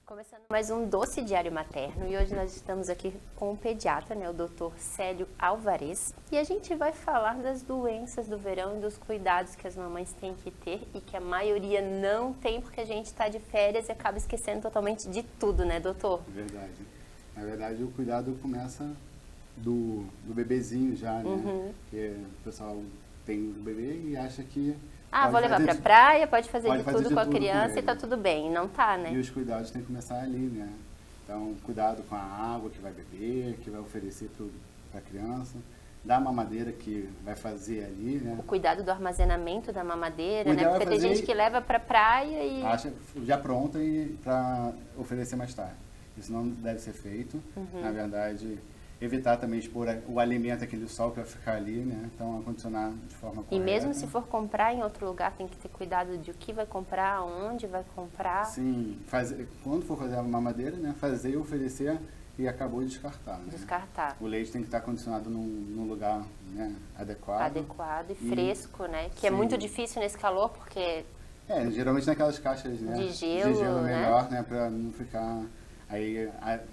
Começando mais um Doce Diário Materno e hoje nós estamos aqui com o pediatra, né, o Dr. Célio Alvarez, e a gente vai falar das doenças do verão e dos cuidados que as mamães têm que ter e que a maioria não tem porque a gente está de férias e acaba esquecendo totalmente de tudo, né, doutor? Verdade. Na verdade, o cuidado começa do bebezinho já, né? Porque o pessoal tem um bebê e acha que vou levar pra praia, pode fazer de tudo com a tudo criança com e tá ele. tudo bem. Não tá, né? E os cuidados têm que começar ali, né? Então, cuidado com a água que vai beber, que vai oferecer para a criança, da mamadeira que vai fazer ali, né? O cuidado do armazenamento da mamadeira, O né? ideal é Porque tem fazer- gente que leva pra praia e... Acha já pronta e para oferecer mais tarde. Isso não deve ser feito. Na verdade, evitar também expor o alimento aquele sol que vai ficar ali, né? Então, acondicionar de forma correta. E mesmo se for comprar em outro lugar, tem que ter cuidado de o que vai comprar, onde vai comprar. Sim, quando for fazer a mamadeira, né? Fazer e oferecer e acabou de descartar, né? Descartar. O leite tem que estar condicionado num lugar, né, adequado. Adequado e fresco, né? Que é sim. muito difícil nesse calor, porque Geralmente naquelas caixas, né? De gelo, é né? melhor, né? Para não ficar... Aí,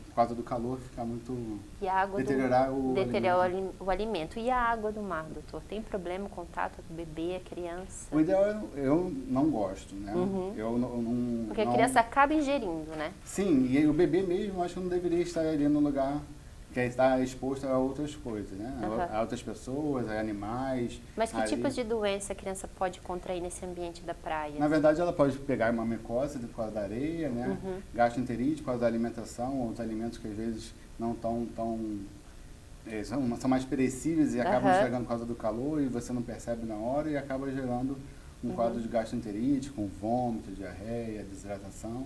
por causa do calor, ficar muito... e a água Deteriorar o alimento. E a água do mar, doutor? Tem problema o contato do bebê, a criança? O ideal eu não gosto, né? Eu não... Porque não- a criança acaba ingerindo, né? Sim, e o bebê mesmo, acho que não deveria estar ali no lugar que está exposto a outras coisas, né? A outras pessoas, a animais. Mas que ali. tipos de doença a criança pode contrair nesse ambiente da praia? Na verdade, ela pode pegar uma micose por causa da areia, né? Gastroenterite por causa da alimentação, outros alimentos que às vezes não são mais perecíveis e acabam estragando por causa do calor e você não percebe na hora e acaba gerando um quadro de gastroenterite com vômito, diarreia, desidratação.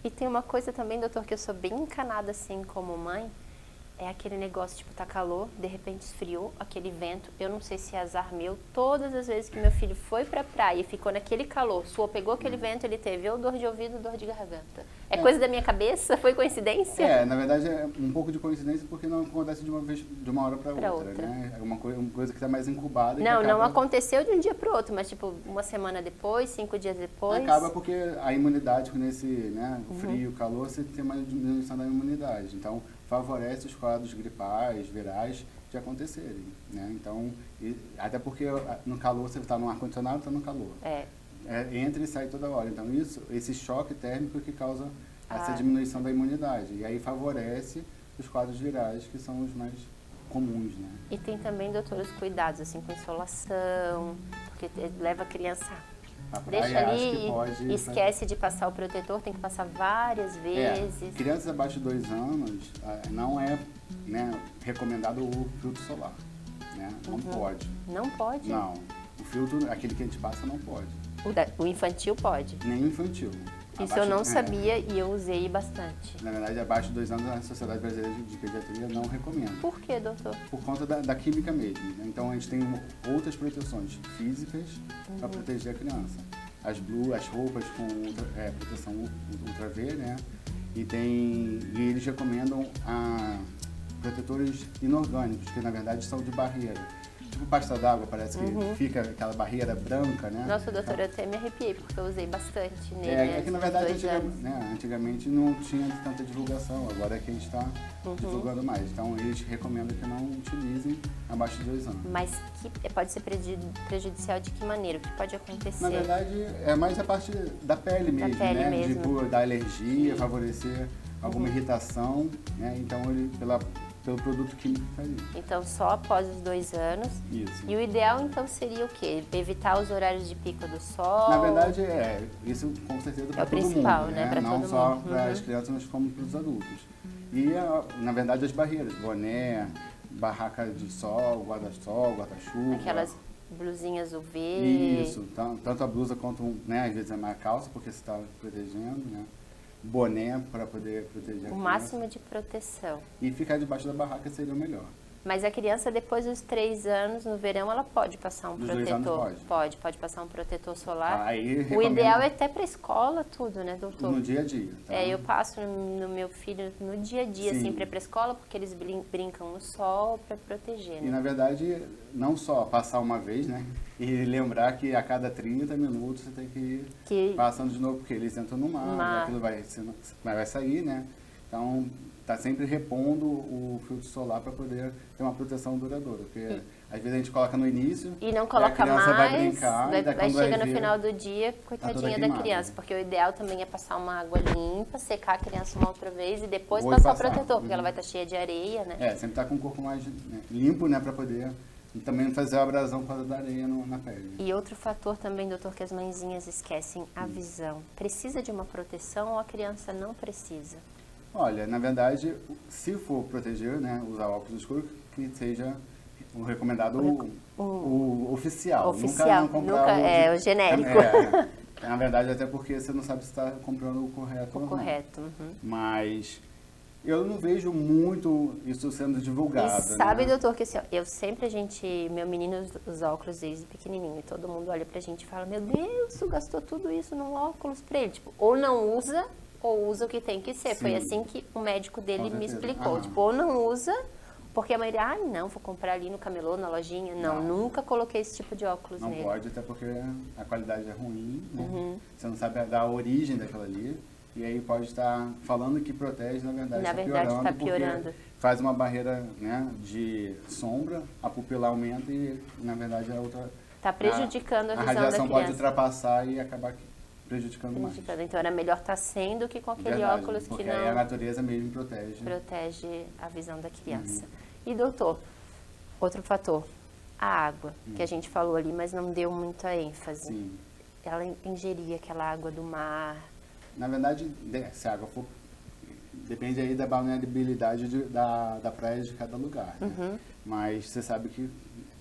E tem uma coisa também, doutor, que eu sou bem encanada assim como mãe, é aquele negócio, tipo, tá calor, de repente esfriou, aquele vento, eu não sei se é azar meu, todas as vezes que meu filho foi pra praia e ficou naquele calor, suou, pegou aquele vento, ele teve ou dor de ouvido ou dor de garganta. É coisa da minha cabeça? Foi coincidência? Na verdade é um pouco de coincidência porque não acontece de uma hora para outra, né? É uma coisa que está mais incubada. Não aconteceu de um dia para o outro, mas tipo uma semana depois, 5 dias depois. Acaba porque a imunidade, nesse, né, frio, calor, você tem uma diminuição da imunidade. Então, favorece os quadros gripais, virais de acontecerem, né? Então, até porque no calor você está no ar-condicionado, está no calor. Entra e sai toda hora. Então, esse choque térmico que causa essa diminuição da imunidade. E aí favorece os quadros virais, que são os mais comuns, né? E tem também, doutor, os cuidados, assim, com insolação, porque leva a criança... Deixa ali e esquece de passar o protetor, tem que passar várias vezes. Crianças abaixo de 2 anos, não é, né, recomendado o filtro solar, né? Não pode. Não pode? Não. O filtro, aquele que a gente passa, não pode. O infantil pode? Nem o infantil. Isso eu não sabia e eu usei bastante. Na verdade, abaixo de 2 anos, a Sociedade Brasileira de Pediatria não recomenda. Por quê, doutor? Por conta da química mesmo, né? Então, a gente tem outras proteções físicas para proteger a criança. As roupas com proteção UV, né? E eles recomendam protetores inorgânicos, que na verdade são de barreira. Tipo pasta d'água, parece que fica aquela barreira branca, né? Nossa, doutora, eu até me arrepiei, porque eu usei bastante nele. É que na verdade antigamente não tinha tanta divulgação, agora é que a gente está divulgando mais. Então eles recomendam que não utilizem abaixo de 2 anos. Mas pode ser prejudicial de que maneira? O que pode acontecer? Na verdade, é mais a parte da pele mesmo, né? Tipo, da alergia, favorecer alguma irritação, né? Então pelo produto químico que faz isso. Então, só após os 2 anos. Isso. E o ideal, então, seria o quê? Evitar os horários de pico do sol? Na verdade, isso com certeza para todo mundo, né? Pra não todo só mundo. para as crianças, mas como para os adultos. E, na verdade, as barreiras, boné, barraca de sol, guarda-sol, guarda-chuva. Aquelas blusinhas UV. Isso, tanto a blusa quanto, né, às vezes é mais calça, porque você está protegendo, né? Boné para poder proteger a criança. O máximo de proteção. E ficar debaixo da barraca seria o melhor. Mas a criança, depois dos 3 anos, no verão, ela pode passar um Dos 2 anos protetor. Pode passar um protetor solar. Aí, O recomendo ideal é até para escola, tudo, né, doutor? no dia a dia. Tá? Eu passo no meu filho no dia a dia, Sim. assim, para ir pra escola, porque eles brincam no sol para proteger, E né? na verdade, não só passar uma vez, né? E lembrar que a cada 30 minutos você tem que ir passando de novo, porque eles entram no mar. Aquilo vai sair, né? Então, tá sempre repondo o filtro solar para poder ter uma proteção duradoura. Porque às vezes a gente coloca no início e não coloca a criança mais, vai brincar, vai chegar no ver, final do dia, coitadinha da criança. Porque o ideal também é passar uma água limpa, secar a criança uma outra vez e depois passar o protetor, porque ela vai estar cheia de areia, né? Sempre tá com o corpo mais limpo, né? Para poder e também não fazer a abrasão por causa da areia na pele. E outro fator também, doutor, que as mãezinhas esquecem, a visão. Precisa de uma proteção ou a criança não precisa? Olha, na verdade, se for proteger, né, usar óculos escuros, que seja o recomendado o oficial. Oficial, nunca o genérico. Na verdade, até porque você não sabe se está comprando o correto ou não. Correto. Uhum. Mas eu não vejo muito isso sendo divulgado. E sabe, né? doutor, que assim, meu menino usa óculos desde pequenininho, e todo mundo olha pra gente e fala, meu Deus, tu gastou tudo isso num óculos pra ele. Tipo, ou não usa, ou usa o que tem que ser. Sim. Foi assim que o médico dele me explicou. Aham. Tipo, ou não usa, porque a maioria, não, vou comprar ali no camelô, na lojinha. Não, nunca coloquei esse tipo de óculos não nele. Não pode, até porque a qualidade é ruim, né? Uhum. Você não sabe da origem daquela ali. E aí pode estar falando que protege, na verdade está piorando. Faz uma barreira, né, de sombra, a pupila aumenta e, na verdade, a outra... Está prejudicando a visão da criança. A radiação pode ultrapassar e acabar prejudicando mais. Então era melhor estar sem do que com aquele óculos que não... Porque a natureza mesmo protege. Protege a visão da criança. E, doutor, outro fator, a água, que a gente falou ali, mas não deu muita ênfase. Sim. Ela ingeria aquela água do mar. Na verdade, se a água for... Depende aí da balneabilidade da praia de cada lugar. Né? Mas você sabe que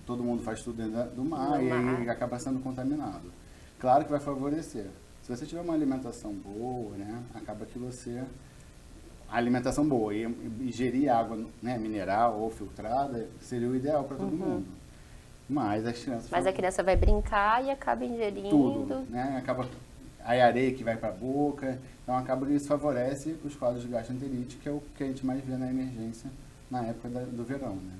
todo mundo faz tudo dentro do mar e aí acaba sendo contaminado. Claro que vai favorecer. Se você tiver uma alimentação boa, né, acaba que você... A alimentação boa e ingerir água, né, mineral ou filtrada seria o ideal para todo mundo. Mas as crianças... Mas a criança vai brincar e acaba ingerindo... Tudo, né? Acaba... A areia que vai para a boca, então acaba que isso favorece os quadros de gastroenterite, que é o que a gente mais vê na emergência na época do verão. Né?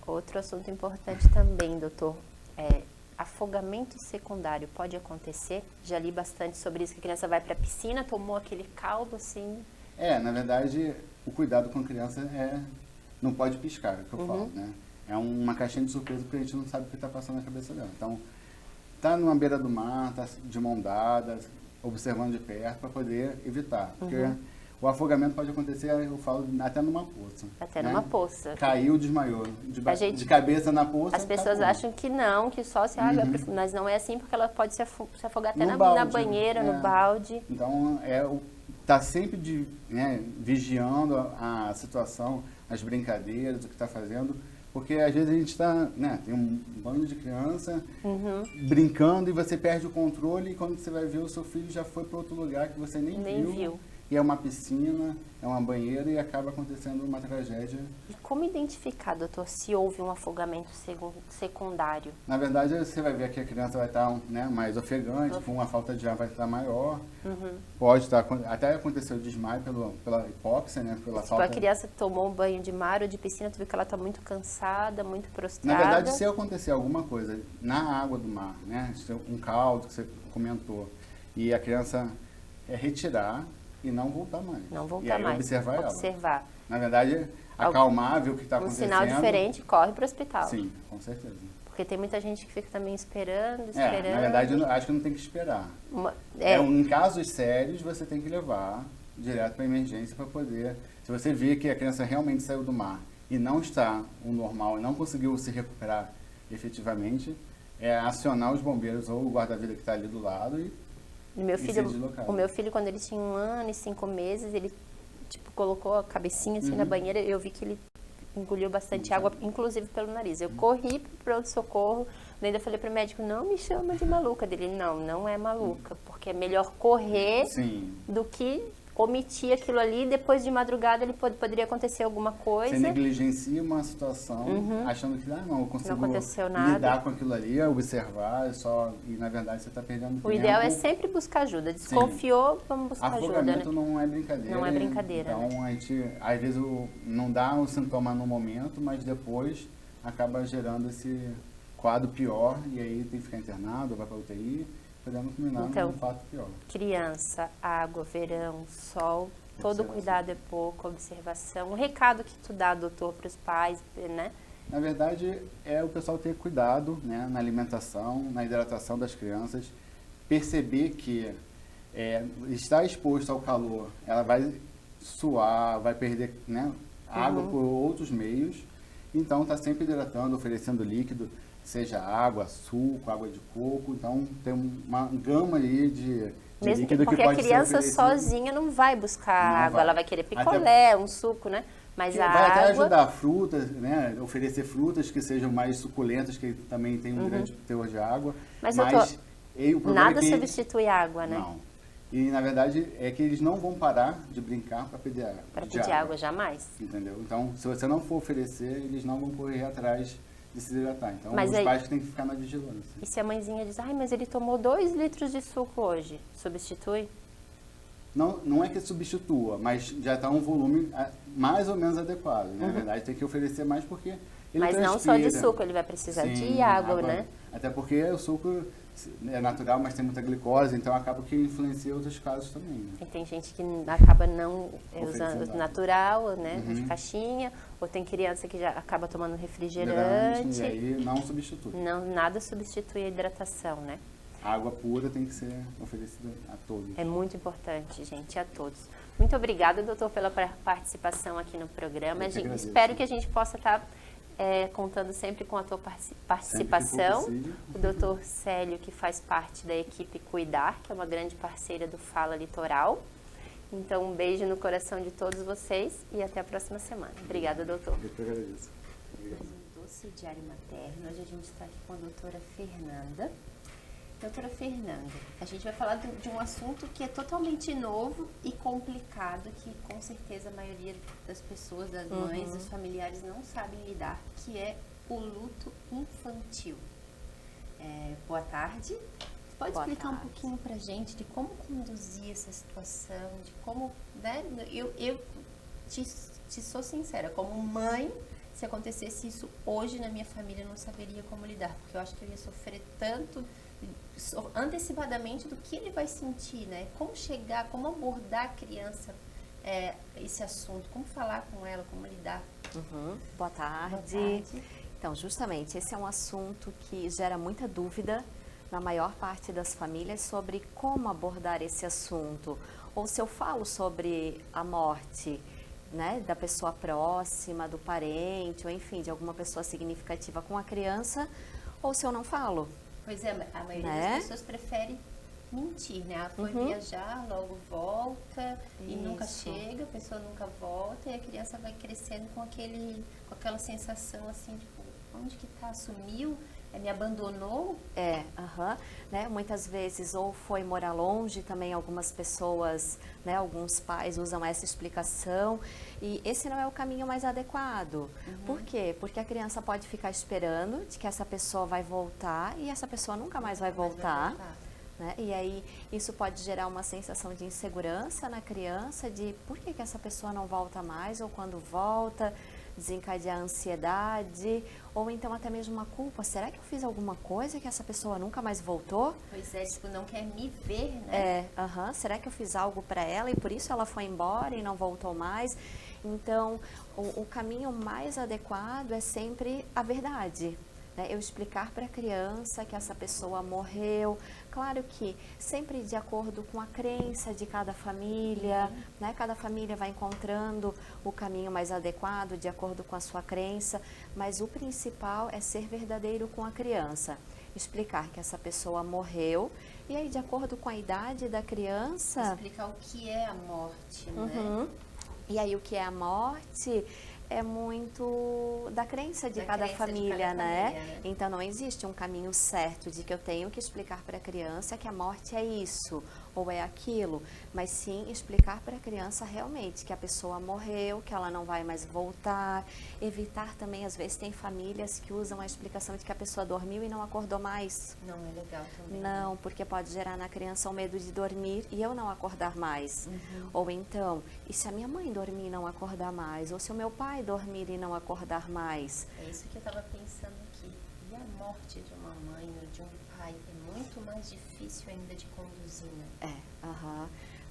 Outro assunto importante também, doutor, afogamento secundário pode acontecer? Já li bastante sobre isso, que a criança vai para a piscina, tomou aquele caldo assim... Na verdade, o cuidado com a criança não pode piscar, é o que eu falo, né? É uma caixinha de surpresa porque a gente não sabe o que está passando na cabeça dela. Então, tá numa beira do mar, tá de mão dada, observando de perto para poder evitar. Porque o afogamento pode acontecer, eu falo, até numa poça. Até numa poça. Caiu, desmaiou. De cabeça na poça. As pessoas acham que não, que só se água é profunda, mas não é assim, porque ela pode se afogar até na banheira, no balde. Então, tá sempre vigiando a situação, as brincadeiras, o que está fazendo. Porque às vezes a gente está, né, tem um bando de criança brincando e você perde o controle e quando você vai ver o seu filho já foi para outro lugar que você nem viu. E é uma piscina, é uma banheira e acaba acontecendo uma tragédia. E como identificar, doutor, se houve um afogamento secundário? Na verdade, você vai ver que a criança vai estar mais ofegante, com uma falta de ar vai estar maior. Pode estar, até aconteceu o desmaio pela hipóxia, né? Pela falta... a criança tomou um banho de mar ou de piscina, tu viu que ela está muito cansada, muito prostrada. Na verdade, se acontecer alguma coisa na água do mar, né? Um caldo que você comentou, e a criança retirar e não voltar mais. Não voltar mais. Observar ela. Na verdade, acalmar, ver o que está acontecendo. Um sinal diferente, corre para o hospital. Sim, com certeza. Porque tem muita gente que fica também esperando. Na verdade, eu acho que não tem que esperar. Em casos sérios, você tem que levar direto para a emergência para poder... Se você vê que a criança realmente saiu do mar e não está o normal e não conseguiu se recuperar efetivamente, acionar os bombeiros ou o guarda-vida que está ali do lado e o meu filho, quando ele tinha 1 ano e 5 meses, ele colocou a cabecinha assim na banheira, eu vi que ele engoliu bastante água, inclusive pelo nariz. Eu corri para o pronto-socorro, ainda falei para o médico, não me chama de maluca. Dele, não é maluca, porque é melhor correr do que omitir aquilo ali, depois de madrugada ele poderia acontecer alguma coisa. Você negligencia uma situação, achando que, não, eu consigo aconteceu nada. lidar com aquilo ali, observar, e na verdade você está perdendo tempo. O ideal é sempre buscar ajuda. Desconfiou, vamos buscar ajuda, né? Afogamento não é brincadeira. Não é brincadeira. Então, a gente, às vezes, não dá um sintoma no momento, mas depois acaba gerando esse quadro pior, e aí tem que ficar internado, vai para UTI, podendo culminar num fato pior. Criança, água, verão, sol, todo cuidado é pouco, observação. O recado que tu dá, doutor, para os pais, né? Na verdade, é o pessoal ter cuidado, né, na alimentação, na hidratação das crianças, perceber que estar exposto ao calor, ela vai suar, vai perder, né, água por outros meios, então está sempre hidratando, oferecendo líquido, seja água, suco, água de coco, então tem uma gama aí de mesmo líquido porque que pode a criança ser sozinha não vai buscar Não água, vai. ela vai querer picolé, um suco, né? Mas a vai até água... ajudar frutas, né? Oferecer frutas que sejam mais suculentas, que também tem um grande teor de água. Mas o problema nada é que substitui água, né? Não. E na verdade é que eles não vão parar de brincar para pedir água. Para pedir água jamais. Entendeu? Então, se você não for oferecer, eles não vão correr atrás de se hidratar. Então, mas os aí, pais têm que ficar na vigilância. E se a mãezinha diz, ai, mas ele tomou 2 litros de suco hoje, substitui? Não é que substitua, mas já está um volume mais ou menos adequado. Né? Na verdade, tem que oferecer mais porque ele Mas não só de suco, ele vai precisar de água, né? Até porque o suco é natural, mas tem muita glicose, então acaba que influencia outros casos também. Né? E tem gente que acaba não usando natural, né, de caixinha, ou tem criança que já acaba tomando refrigerante. E aí não substitui. Nada substitui a hidratação, né? A água pura tem que ser oferecida a todos. É muito importante, gente, a todos. Muito obrigada, doutor, pela participação aqui no programa. Espero que a gente possa estar contando sempre com a tua participação. O doutor Célio, que faz parte da equipe Cuidar, que é uma grande parceira do Fala Litoral. Então, um beijo no coração de todos vocês e até a próxima semana. Obrigada, doutor. Eu que agradeço. Obrigado. Doce Diário Materno. Hoje a gente está aqui com a doutora Fernanda. Doutora Fernanda, a gente vai falar de um assunto que é totalmente novo e complicado, que com certeza a maioria das pessoas, das mães, dos familiares não sabem lidar, que é o luto infantil. Boa tarde. Você pode explicar um pouquinho pra gente de como conduzir essa situação, de como, né? Eu te sou sincera, como mãe, se acontecesse isso hoje na minha família, eu não saberia como lidar, porque eu acho que eu ia sofrer tanto antecipadamente do que ele vai sentir, né? Como chegar, como abordar a criança esse assunto, como falar com ela, como lidar. Boa tarde. Então, justamente, esse é um assunto que gera muita dúvida na maior parte das famílias sobre como abordar esse assunto. Ou se eu falo sobre a morte, né, da pessoa próxima, do parente, ou enfim, de alguma pessoa significativa com a criança, ou se eu não falo. Pois é, a maioria das pessoas prefere mentir, né? Foi viajar, logo volta e nunca chega, a pessoa nunca volta e a criança vai crescendo com aquela sensação assim, tipo, onde que tá? Sumiu? Me abandonou? Né? Muitas vezes ou foi morar longe, também algumas pessoas, né, alguns pais usam essa explicação e esse não é o caminho mais adequado. Por quê? Porque a criança pode ficar esperando de que essa pessoa vai voltar e essa pessoa nunca mais vai voltar. Né? E aí isso pode gerar uma sensação de insegurança na criança, de por que essa pessoa não volta mais ou quando volta, desencadear ansiedade ou então até mesmo uma culpa. Será que eu fiz alguma coisa que essa pessoa nunca mais voltou? Pois é, tipo, não quer me ver, né? Será que eu fiz algo para ela e por isso ela foi embora e não voltou mais? Então, o caminho mais adequado é sempre a verdade. Né? Eu explicar para a criança que essa pessoa morreu, claro que sempre de acordo com a crença de cada família, né? Cada família vai encontrando o caminho mais adequado de acordo com a sua crença, mas o principal é ser verdadeiro com a criança, explicar que essa pessoa morreu e aí de acordo com a idade da criança... Explicar o que é a morte, né? E aí o que é a morte é muito da crença de Da cada crença de família, cada né? família, né? Então não existe um caminho certo de que eu tenho que explicar para a criança que a morte é isso ou é aquilo, mas sim explicar para a criança realmente que a pessoa morreu, que ela não vai mais voltar, evitar também, às vezes tem famílias que usam a explicação de que a pessoa dormiu e não acordou mais. Não é legal também. Não, porque pode gerar na criança o medo de dormir e eu não acordar mais. Ou então, e se a minha mãe dormir e não acordar mais? Ou se o meu pai dormir e não acordar mais? É isso que eu estava pensando aqui. E a morte de uma mãe ou de um pai é muito mais difícil ainda de conduzir, né?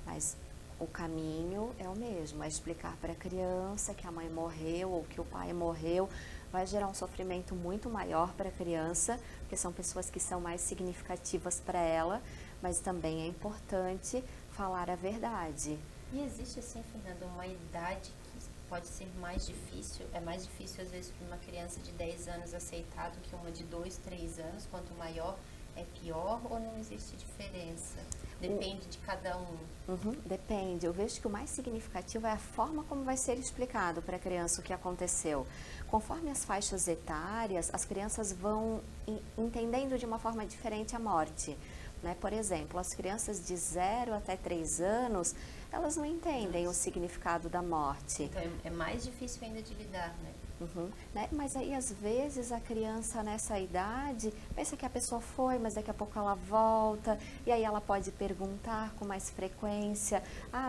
Mas o caminho é o mesmo, é explicar para a criança que a mãe morreu ou que o pai morreu. Vai gerar um sofrimento muito maior para a criança, porque são pessoas que são mais significativas para ela, mas também é importante falar a verdade. E existe, assim, Fernanda, uma idade que pode ser mais difícil? É mais difícil, às vezes, para uma criança de 10 anos aceitar do que uma de 2, 3 anos? Quanto maior, é pior ou não existe diferença? Depende de cada um. Depende. Eu vejo que o mais significativo é a forma como vai ser explicado para a criança o que aconteceu. Conforme as faixas etárias, as crianças vão entendendo de uma forma diferente a morte. Né? Por exemplo, as crianças de 0 até 3 anos, elas não entendem o significado da morte. Então é mais difícil ainda de lidar, né? Né? Mas aí, às vezes, a criança nessa idade pensa que a pessoa foi, mas daqui a pouco ela volta, e aí ela pode perguntar com mais frequência,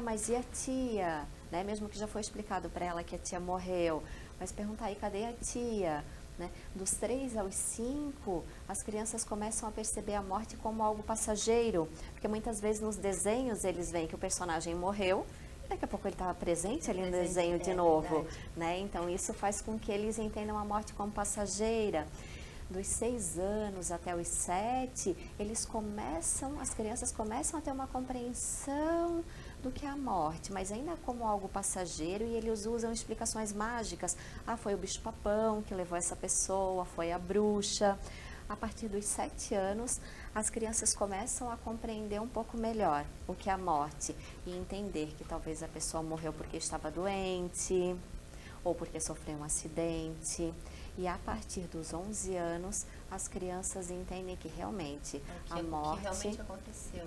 mas e a tia? Né? Mesmo que já foi explicado para ela que a tia morreu, mas perguntar aí, cadê a tia? Né? Dos 3 aos 5, as crianças começam a perceber a morte como algo passageiro, porque muitas vezes nos desenhos eles veem que o personagem morreu, daqui a pouco ele estava presente ali no desenho de novo, né? Então isso faz com que eles entendam a morte como passageira. Dos 6 anos até os 7, as crianças começam a ter uma compreensão do que é a morte, mas ainda como algo passageiro, e eles usam explicações mágicas. Foi o bicho-papão que levou essa pessoa, foi a bruxa. A partir dos 7 anos, as crianças começam a compreender um pouco melhor o que é a morte e entender que talvez a pessoa morreu porque estava doente ou porque sofreu um acidente. E a partir dos 11 anos, as crianças entendem que realmente a morte que realmente aconteceu.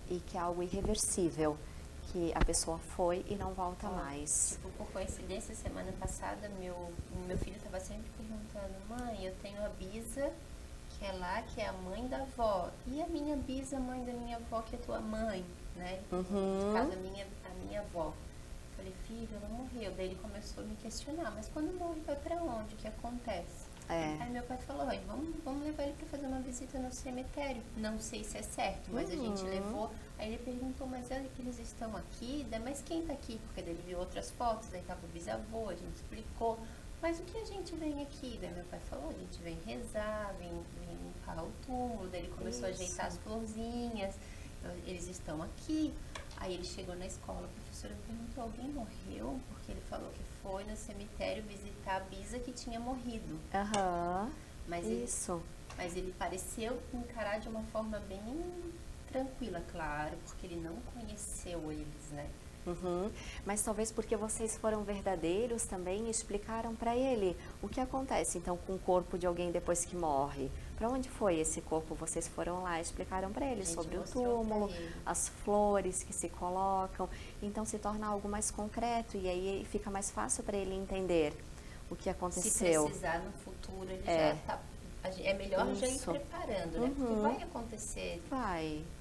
E que é algo irreversível, que a pessoa foi e não volta mais. Tipo, por coincidência, semana passada, meu filho estava sempre perguntando, mãe, eu tenho a bisa, que é lá, que é a mãe da avó, e a minha bisa, mãe da minha avó, que é tua mãe, né? De casa, a minha avó. Falei, filho, ela morreu. Daí ele começou a me questionar, mas quando morre, vai pra onde? O que acontece? Aí meu pai falou, vamos levar ele para fazer uma visita no cemitério. Não sei se é certo, mas a gente levou. Aí ele perguntou, mas olha que eles estão aqui, mas quem tá aqui? Porque daí ele viu outras fotos, daí tava o bisavô, a gente explicou. Mas o que a gente vem aqui? Daí meu pai falou, a gente vem rezar, vem limpar o túmulo. Daí ele começou a ajeitar as florzinhas. Eles estão aqui. Aí ele chegou na escola, a professora perguntou, alguém morreu? Porque ele falou que foi no cemitério visitar a bisa que tinha morrido. Mas ele pareceu encarar de uma forma bem tranquila, claro, porque ele não conheceu eles, né? Mas talvez porque vocês foram verdadeiros também e explicaram para ele o que acontece então com o corpo de alguém depois que morre. Para onde foi esse corpo? Vocês foram lá e explicaram para ele sobre o túmulo, as flores que se colocam. Então se torna algo mais concreto e aí fica mais fácil para ele entender o que aconteceu. Se precisar no futuro, ele já está... É melhor já ir preparando, né? Porque vai acontecer.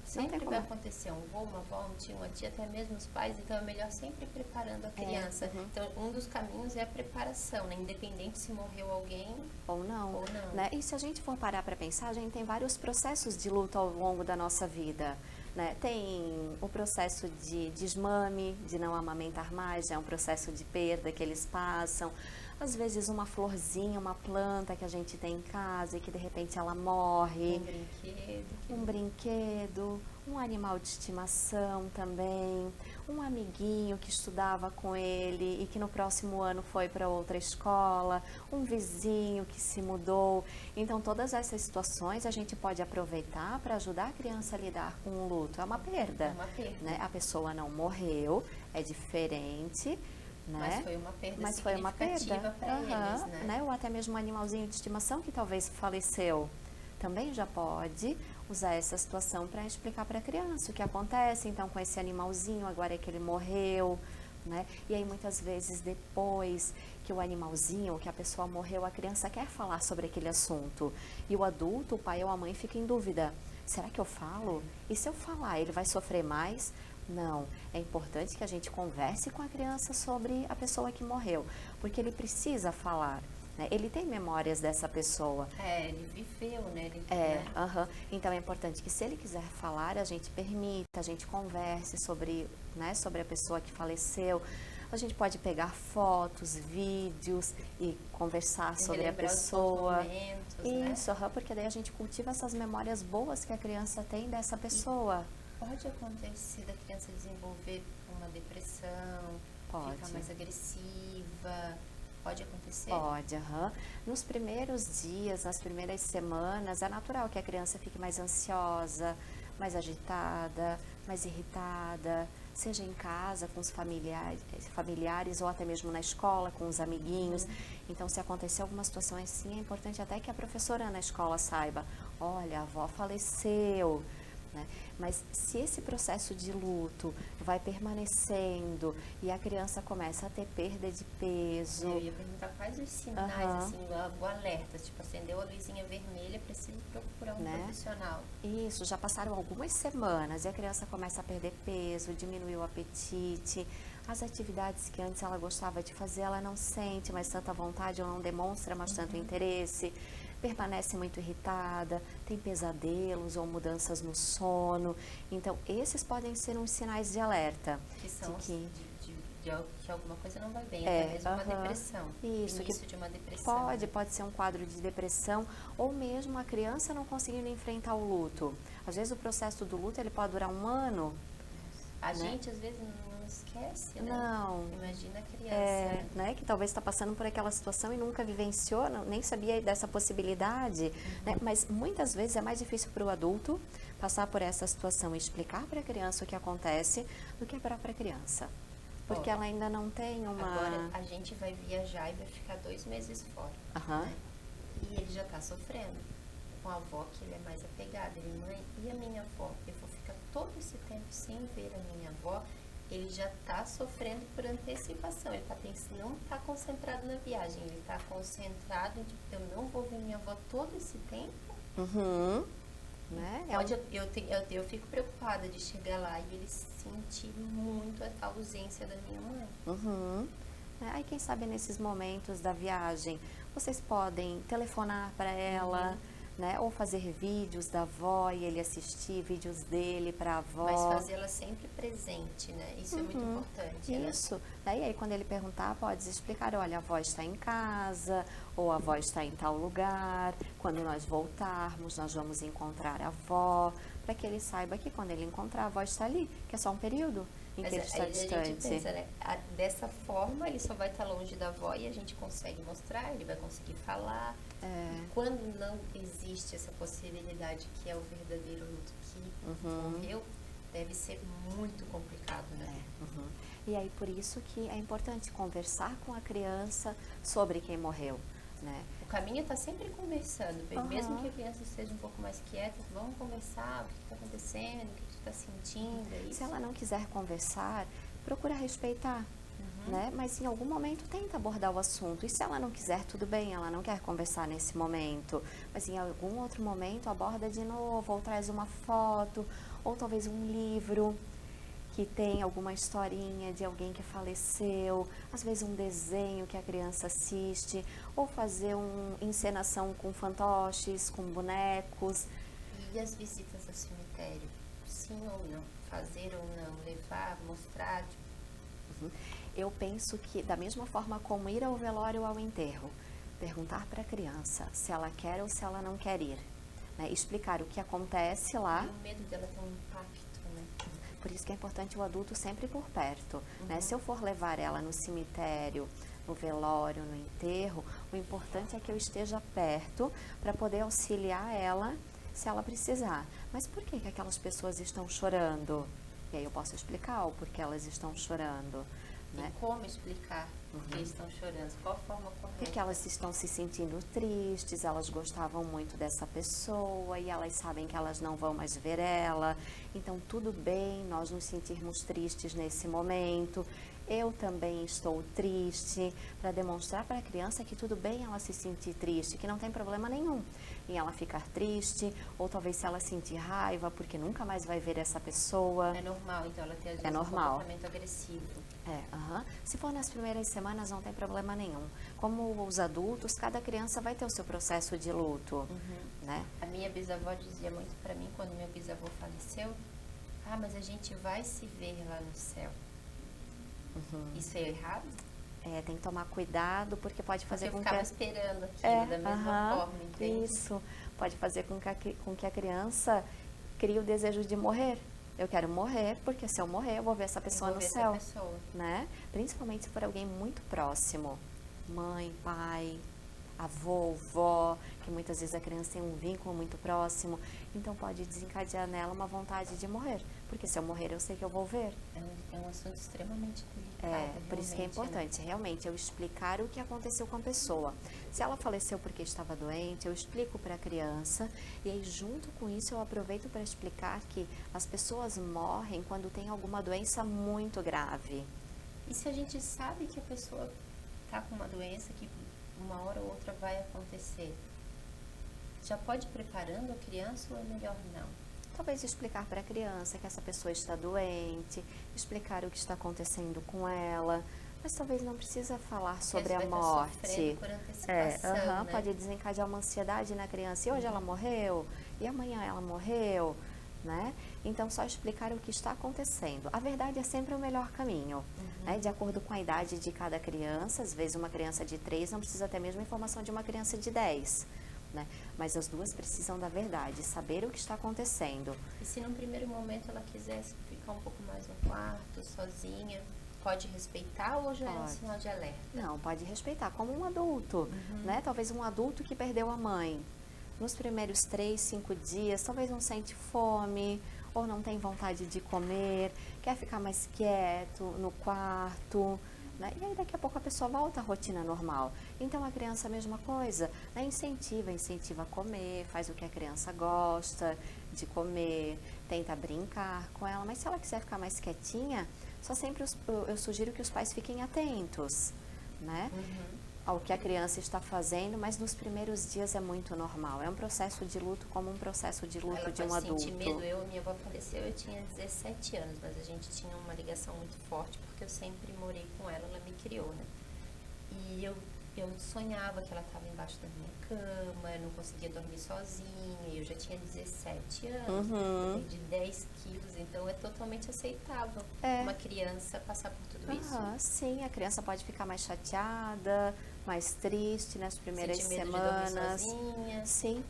Sempre vai acontecer um avô, uma avó, um tio, uma tia, até mesmo os pais. Então é melhor sempre ir preparando a criança. Então um dos caminhos é a preparação, né? Independente se morreu alguém ou não. Né? E se a gente for parar para pensar, a gente tem vários processos de luto ao longo da nossa vida. Né? Tem o processo de desmame, de não amamentar mais, já é um processo de perda que eles passam. Às vezes uma florzinha, uma planta que a gente tem em casa e que de repente ela morre. Um brinquedo, um animal de estimação também, um amiguinho que estudava com ele e que no próximo ano foi para outra escola, um vizinho que se mudou. Então todas essas situações a gente pode aproveitar para ajudar a criança a lidar com o luto. É uma perda. Né? A pessoa não morreu, é diferente, né? Mas foi uma perda Mas foi uma significativa perda. para eles, Aham, né? Ou até mesmo um animalzinho de estimação que talvez faleceu. Também já pode usar essa situação para explicar para a criança o que acontece, então, com esse animalzinho, agora é que ele morreu, né? E aí, muitas vezes, depois que o animalzinho, que a pessoa morreu, a criança quer falar sobre aquele assunto. E o adulto, o pai ou a mãe, fica em dúvida. Será que eu falo? E se eu falar, ele vai sofrer mais? Não, é importante que a gente converse com a criança sobre a pessoa que morreu, porque ele precisa falar, né? Ele tem memórias dessa pessoa. Ele viveu, né? Então é importante que, se ele quiser falar, a gente permita, a gente converse sobre, né, sobre a pessoa que faleceu. A gente pode pegar fotos, vídeos e conversar sobre a relembrar os bons pessoa. momentos, Isso, porque daí a gente cultiva essas memórias boas que a criança tem dessa pessoa. Pode acontecer da criança desenvolver uma depressão, Pode. ficar mais agressiva, pode acontecer? Pode. Nos primeiros dias, nas primeiras semanas, é natural que a criança fique mais ansiosa, mais agitada, mais irritada, seja em casa com os familiares ou até mesmo na escola com os amiguinhos. Então, se acontecer alguma situação assim, é importante até que a professora na escola saiba: olha, a avó faleceu, né? Mas se esse processo de luto vai permanecendo e a criança começa a ter perda de peso... Eu ia perguntar quais os sinais, assim, o alerta, tipo, acendeu a luzinha vermelha, preciso procurar um profissional. Isso, já passaram algumas semanas e a criança começa a perder peso, diminuiu o apetite, as atividades que antes ela gostava de fazer, ela não sente mais tanta vontade ou não demonstra mais tanto interesse, permanece muito irritada, tem pesadelos ou mudanças no sono. Então, esses podem ser uns sinais de alerta. Que são de que alguma coisa não vai bem, até mesmo uma depressão. Isso, início de uma depressão. Pode ser um quadro de depressão, ou mesmo a criança não conseguindo enfrentar o luto. Às vezes o processo do luto ele pode durar 1 ano. A gente às vezes não esquece, né? Não. Imagina a criança. Né? Que talvez está passando por aquela situação e nunca vivenciou, nem sabia dessa possibilidade. Né? Mas muitas vezes é mais difícil para o adulto passar por essa situação e explicar para a criança o que acontece do que a própria criança. Porque ela ainda não tem uma... Agora a gente vai viajar e vai ficar 2 meses fora. Né? E ele já está sofrendo. Com a avó, que ele é mais apegado, ele, mãe, e a minha avó? Eu vou ficar todo esse tempo sem ver a minha avó. Ele já está sofrendo por antecipação. Ele está pensando, não está concentrado na viagem, ele está concentrado em, tipo, eu não vou ver minha avó todo esse tempo. Né? Eu fico preocupada de chegar lá e ele sentir muito a ausência da minha mãe. Aí, quem sabe, nesses momentos da viagem, vocês podem telefonar para ela, né? Ou fazer vídeos da avó e ele assistir vídeos dele para a avó. Mas fazê-la sempre presente, né? Isso é muito importante. Isso. Né? E aí, quando ele perguntar, pode explicar: olha, a avó está em casa, ou a avó está em tal lugar. Quando nós voltarmos, nós vamos encontrar a avó, para que ele saiba que quando ele encontrar, a avó está ali, que é só um período em que ele está distante. A gente pensa, né? Dessa forma, ele só vai estar longe da avó e a gente consegue mostrar, ele vai conseguir falar. E quando não existe essa possibilidade, que é o verdadeiro luto que morreu, deve ser muito complicado, né? E aí, por isso que é importante conversar com a criança sobre quem morreu, né? O caminho está sempre conversando, mesmo que a criança esteja um pouco mais quieta, vamos conversar, o que está acontecendo, o que tu está sentindo, é isso. Se ela não quiser conversar, procura respeitar, né? Mas em algum momento tenta abordar o assunto. E se ela não quiser, tudo bem, ela não quer conversar nesse momento, mas em algum outro momento aborda de novo, ou traz uma foto, ou talvez um livro que tem alguma historinha de alguém que faleceu, às vezes um desenho que a criança assiste, ou fazer uma encenação com fantoches, com bonecos. E as visitas ao cemitério? Sim ou não? Fazer ou não? Levar, mostrar? Eu penso que, da mesma forma como ir ao velório ou ao enterro, perguntar para a criança se ela quer ou se ela não quer ir, né? Explicar o que acontece lá. E o medo dela ter um impacto, né? Por isso que é importante o adulto sempre por perto, né? Se eu for levar ela no cemitério, no velório, no enterro, o importante é que eu esteja perto para poder auxiliar ela se ela precisar. Mas por que aquelas pessoas estão chorando? E aí eu posso explicar o porquê elas estão chorando, né? E como explicar por que estão chorando? Qual a forma correta? Porque elas estão se sentindo tristes, elas gostavam muito dessa pessoa e elas sabem que elas não vão mais ver ela. Então, tudo bem nós nos sentirmos tristes nesse momento. Eu também estou triste, para demonstrar para a criança que tudo bem ela se sentir triste, que não tem problema nenhum em ela ficar triste, ou talvez se ela sentir raiva, porque nunca mais vai ver essa pessoa. É normal, então, ela ter às É vezes um normal. comportamento agressivo. Se for nas primeiras semanas, não tem problema nenhum. Como os adultos, cada criança vai ter o seu processo de luto, né? A minha bisavó dizia muito pra mim, quando meu bisavô faleceu, mas a gente vai se ver lá no céu. Isso é errado? Tem que tomar cuidado, porque pode fazer Porque eu com ficava que... esperando aquilo da mesma forma, entende? Isso, pode fazer com que a criança crie o desejo de morrer. Eu quero morrer, porque se eu morrer, eu vou ver essa pessoa no céu, né? Principalmente se for alguém muito próximo. Mãe, pai, avô, vó, que muitas vezes a criança tem um vínculo muito próximo. Então pode desencadear nela uma vontade de morrer. Porque se eu morrer, eu sei que eu vou ver. É um assunto extremamente delicado. Por isso que é importante, realmente, eu explicar o que aconteceu com a pessoa. Se ela faleceu porque estava doente, eu explico para a criança e aí junto com isso eu aproveito para explicar que as pessoas morrem quando tem alguma doença muito grave. E se a gente sabe que a pessoa está com uma doença que uma hora ou outra vai acontecer, já pode ir preparando a criança ou é melhor não? Talvez explicar para a criança que essa pessoa está doente, explicar o que está acontecendo com ela, mas talvez não precisa falar sobre a morte. Por antecipação, né? Pode desencadear uma ansiedade na criança. E hoje ela morreu? E amanhã ela morreu? Né? Então, só explicar o que está acontecendo. A verdade é sempre o melhor caminho, né? De acordo com a idade de cada criança. Às vezes, uma criança de 3 não precisa ter a mesma informação de uma criança de 10. Né? Mas as duas precisam da verdade, saber o que está acontecendo. E se num primeiro momento ela quisesse ficar um pouco mais no quarto, sozinha, pode respeitar ou já é um sinal de alerta? Não, pode respeitar, como um adulto, né? Talvez um adulto que perdeu a mãe. Nos primeiros 3, 5 dias, talvez não sente fome, ou não tem vontade de comer, quer ficar mais quieto no quarto, né? E aí daqui a pouco a pessoa volta à rotina normal. Então a criança a mesma coisa, né? Incentiva a comer, faz o que a criança gosta de comer, tenta brincar com ela, mas se ela quiser ficar mais quietinha, só sempre eu sugiro que os pais fiquem atentos, né? Ao que a criança está fazendo, mas nos primeiros dias é muito normal. É um processo de luto como um processo de luto de um adulto. Sentir medo. Minha avó faleceu, eu tinha 17 anos, mas a gente tinha uma ligação muito forte, porque eu sempre morei com ela, ela me criou, né? E eu sonhava que ela estava embaixo da minha cama, eu não conseguia dormir sozinha, eu já tinha 17 anos, eu perdi 10 quilos, então é totalmente aceitável uma criança passar por tudo isso. Sim, a criança pode ficar mais chateada, mais triste nas primeiras Sentir medo semanas. de dormir sozinha. Sim,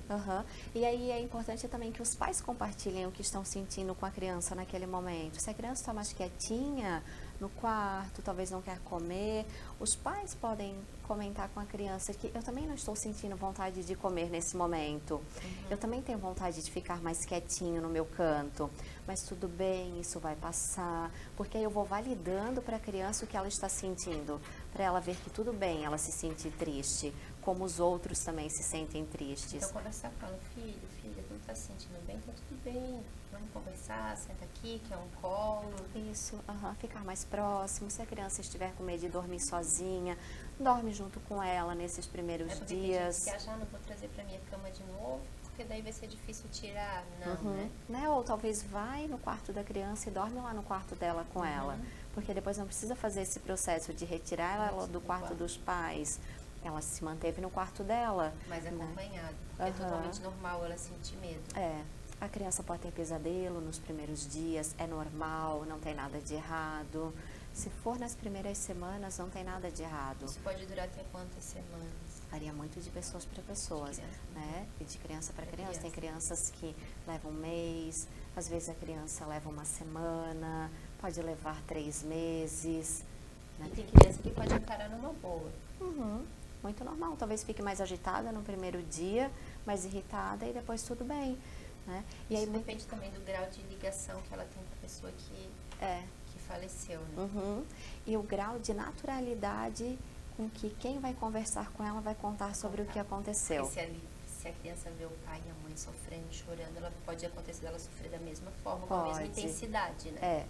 E aí é importante também que os pais compartilhem o que estão sentindo com a criança naquele momento. Se a criança está mais quietinha no quarto, talvez não quer comer, os pais podem comentar com a criança que eu também não estou sentindo vontade de comer nesse momento. Eu também tenho vontade de ficar mais quietinho no meu canto, mas tudo bem, isso vai passar, porque aí eu vou validando para a criança o que ela está sentindo, para ela ver que tudo bem ela se sentir triste, como os outros também se sentem tristes. Então conversar com ela, filha, tu não está se sentindo bem? Tá tudo bem, vamos conversar, senta aqui, quer um colo. Isso, ficar mais próximo. Se a criança estiver com medo de dormir sozinha, dorme junto com ela nesses primeiros dias. Tem gente que não vou trazer para minha cama de novo, porque daí vai ser difícil tirar, não, né? Ou talvez vai no quarto da criança e dorme lá no quarto dela com ela, porque depois não precisa fazer esse processo de retirar ela do quarto dos pais. Ela se manteve no quarto dela. Mas acompanhado, porque é totalmente normal ela sentir medo. A criança pode ter pesadelo nos primeiros dias, é normal, não tem nada de errado. Se for nas primeiras semanas, não tem nada de errado. Isso pode durar até quantas semanas? Varia muito de pessoas para pessoas, né? E de criança para criança. Tem crianças que levam um mês, às vezes a criança leva uma semana, pode levar 3 meses. Né? E tem criança que pode encarar numa boa. Muito normal. Talvez fique mais agitada no primeiro dia, mais irritada e depois tudo bem. né? E Isso aí, depende também do grau de ligação que ela tem com a pessoa que faleceu, né? Uhum. E o grau de naturalidade com que quem vai conversar com ela vai contar sobre o que aconteceu. Porque se a criança vê o pai e a mãe sofrendo, chorando, ela pode acontecer dela sofrer da mesma forma, com a mesma intensidade, né?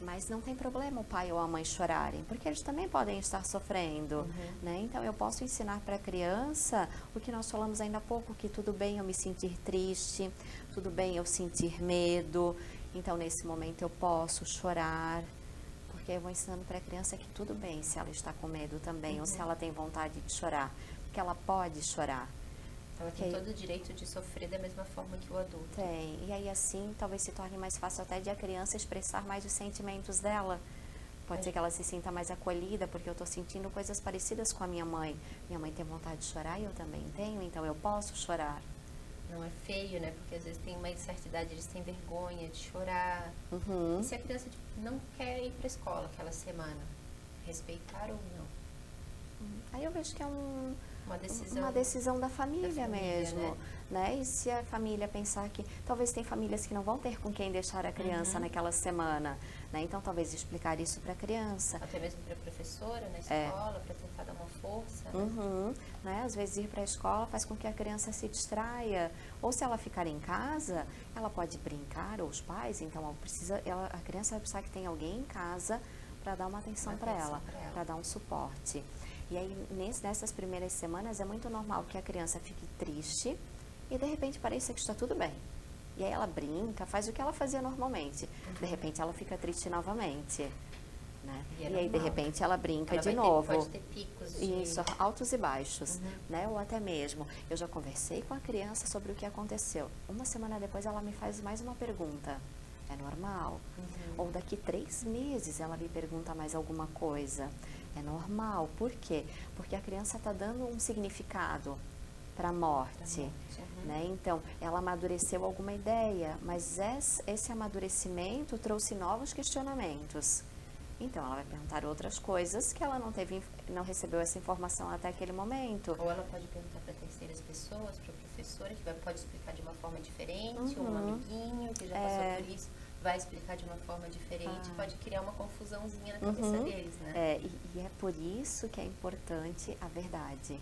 Mas não tem problema o pai ou a mãe chorarem, porque eles também podem estar sofrendo, né? Então eu posso ensinar para a criança o que nós falamos ainda há pouco, que tudo bem eu me sentir triste, tudo bem eu sentir medo, então nesse momento eu posso chorar, porque eu vou ensinando para a criança que tudo bem se ela está com medo também, ou se ela tem vontade de chorar, que ela pode chorar. Ela tem todo o direito de sofrer da mesma forma que o adulto. Tem, e aí assim talvez se torne mais fácil até de a criança expressar mais os sentimentos dela. Pode ser que ela se sinta mais acolhida, porque eu estou sentindo coisas parecidas com a minha mãe. Minha mãe tem vontade de chorar e eu também tenho, então eu posso chorar. Não é feio, né? Porque às vezes tem uma certa idade, eles têm vergonha de chorar. E se a criança não quer ir para a escola aquela semana, respeitar ou não? Aí eu vejo que é uma decisão da família mesmo, né? E se a família pensar que talvez tem famílias que não vão ter com quem deixar a criança naquela semana, né? Então talvez explicar isso para a criança. Até mesmo para a professora na escola, para tentar dar uma força, né? Às vezes ir para a escola faz com que a criança se distraia, ou se ela ficar em casa, ela pode brincar, ou os pais, então a criança vai precisar que tem alguém em casa para dar uma atenção para ela, para dar um suporte. E aí, nessas primeiras semanas, é muito normal que a criança fique triste e, de repente, pareça que está tudo bem. E aí ela brinca, faz o que ela fazia normalmente. De repente, ela fica triste novamente. Né? E aí, de repente, ela brinca de novo. Pode ter picos Isso, altos e baixos. Né? Ou até mesmo, eu já conversei com a criança sobre o que aconteceu. Uma semana depois, ela me faz mais uma pergunta. É normal? Ou daqui 3 meses, ela me pergunta mais alguma coisa. É normal. Por quê? Porque a criança está dando um significado para a morte. Né? Então, ela amadureceu alguma ideia, mas esse amadurecimento trouxe novos questionamentos. Então, ela vai perguntar outras coisas que ela não recebeu essa informação até aquele momento. Ou ela pode perguntar para terceiras pessoas, para a professora, que pode explicar de uma forma diferente, ou um amiguinho que já passou por isso vai explicar de uma forma diferente, pode criar uma confusãozinha na cabeça deles, né? E é por isso que é importante a verdade,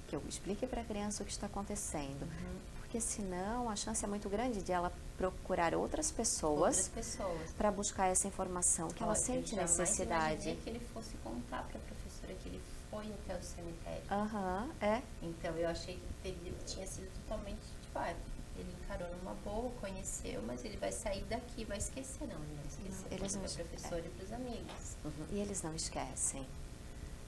que eu explique para a criança o que está acontecendo, porque senão a chance é muito grande de ela procurar outras pessoas para buscar essa informação que ela sente necessidade. Eu que ele fosse contar para a professora que ele foi até o cemitério. Então eu achei que ele tinha sido totalmente, ele encarou numa boa, conheceu, mas ele vai sair daqui, vai esquecer. Não, ele não esqueceu. Eles não, para a professora e para os amigos. E eles não esquecem.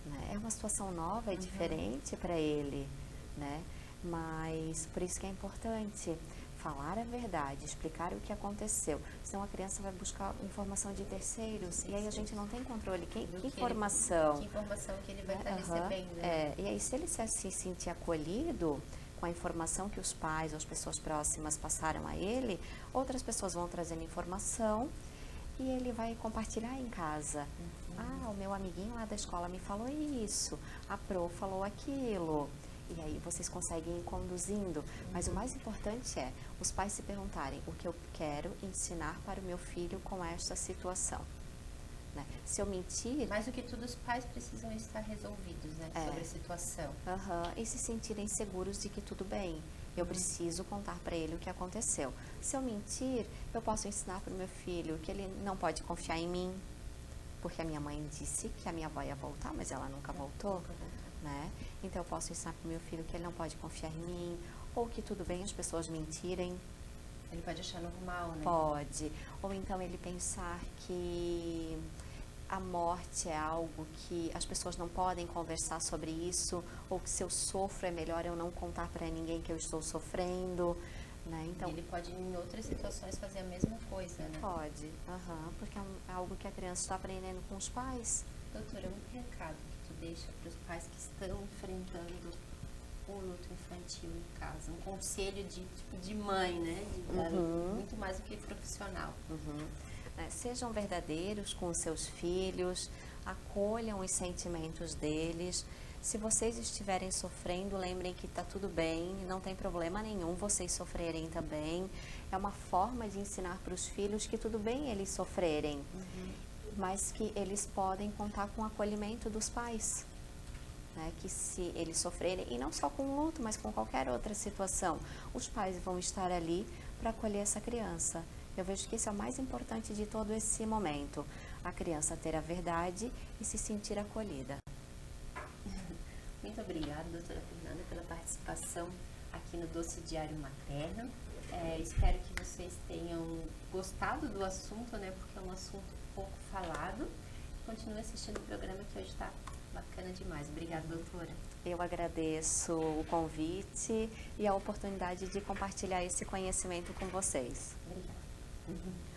Né? É uma situação nova, é diferente para ele, né? Mas por isso que é importante falar a verdade, explicar o que aconteceu. Senão a criança vai buscar informação de terceiros e aí a gente não tem controle. Que informação? Que informação que ele vai estar recebendo. E aí se ele se sentir acolhido com a informação que os pais ou as pessoas próximas passaram a ele, outras pessoas vão trazendo informação e ele vai compartilhar em casa. O meu amiguinho lá da escola me falou isso, a Pro falou aquilo. E aí vocês conseguem ir conduzindo. Mas o mais importante é os pais se perguntarem o que eu quero ensinar para o meu filho com esta situação. Né? Se eu mentir... Mais do que tudo, os pais precisam estar resolvidos, né? Sobre a situação. E se sentirem seguros de que tudo bem. Eu preciso contar para ele o que aconteceu. Se eu mentir, eu posso ensinar para o meu filho que ele não pode confiar em mim. Porque a minha mãe disse que a minha avó ia voltar, mas ela nunca voltou. Né? Então eu posso ensinar para o meu filho que ele não pode confiar em mim. Ou que tudo bem as pessoas mentirem. Ele pode achar normal, né? Pode. Ou então ele pensar que a morte é algo que as pessoas não podem conversar sobre isso, ou que se eu sofro é melhor eu não contar para ninguém que eu estou sofrendo, né? Então, ele pode em outras situações fazer a mesma coisa, né? Pode, porque é algo que a criança está aprendendo com os pais. Doutora, um recado que tu deixa para os pais que estão enfrentando o luto infantil em casa, um conselho de mãe, né? Muito mais do que profissional. Sejam verdadeiros com os seus filhos, acolham os sentimentos deles, Se vocês estiverem sofrendo, lembrem que está tudo bem, não tem problema nenhum vocês sofrerem também. É uma forma de ensinar para os filhos que tudo bem eles sofrerem, mas que eles podem contar com o acolhimento dos pais. Né? Que se eles sofrerem, e não só com o luto, mas com qualquer outra situação, os pais vão estar ali para acolher essa criança. Eu vejo que isso é o mais importante de todo esse momento, a criança ter a verdade e se sentir acolhida. Muito obrigada, doutora Fernanda, pela participação aqui no Doce Diário Materno. Espero que vocês tenham gostado do assunto, né? Porque é um assunto pouco falado. Continue assistindo o programa que hoje está bacana demais. Obrigada, doutora. Eu agradeço o convite e a oportunidade de compartilhar esse conhecimento com vocês. Obrigada.